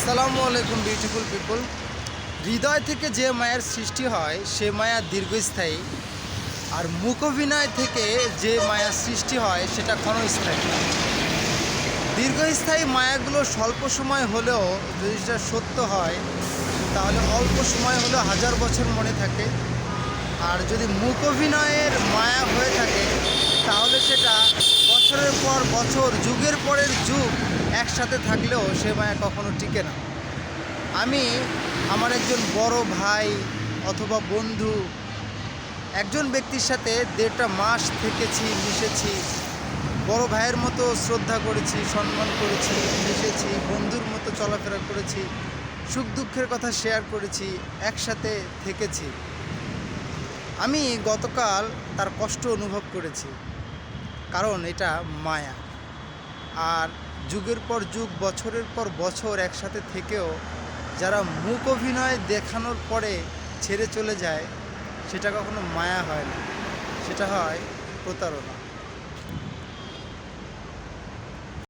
আসসালামু আলাইকুম beautiful people. হৃদয় থেকে যে মায়ার সৃষ্টি হয় সে মায়া দীর্ঘস্থায়ী, আর মুখোভিনয় থেকে যে মায়া সৃষ্টি হয় সেটা ক্ষণস্থায়ী। দীর্ঘস্থায়ী মায়াগুলো স্বল্প সময় হলেও যদি সেটা সত্য হয় তাহলে অল্প সময় হলেও হাজার বছর মনে থাকে। আর যদি মুখোভিনয়ের মায়া হয়ে থাকে তাহলে সেটা বছরের পর বছর, যুগের পরের যুগ একসাথে থাকলেও সে মায়া কখনো টিকে না। আমি আমার একজন বড় ভাই অথবা বন্ধু, একজন ব্যক্তির সাথে 1.5 মাস থেকেছি, মিশেছি, বড় ভাইয়ের মতো শ্রদ্ধা করেছি, সম্মান করেছি, মিশেছি, বন্ধুর মতো চলাফেরা করেছি, সুখ দুঃখের কথা শেয়ার করেছি, একসাথে থেকেছি। আমি গতকাল তার কষ্ট অনুভব করেছি, কারণ এটা মায়া। আর যুগের পর যুগ, বছরের পর বছর একসাথে থেকেও যারা মুখ অভিনয় দেখানোর পরে ছেড়ে চলে যায় সেটা কখনো মায়া হয় না, সেটা হয় প্রতারণা।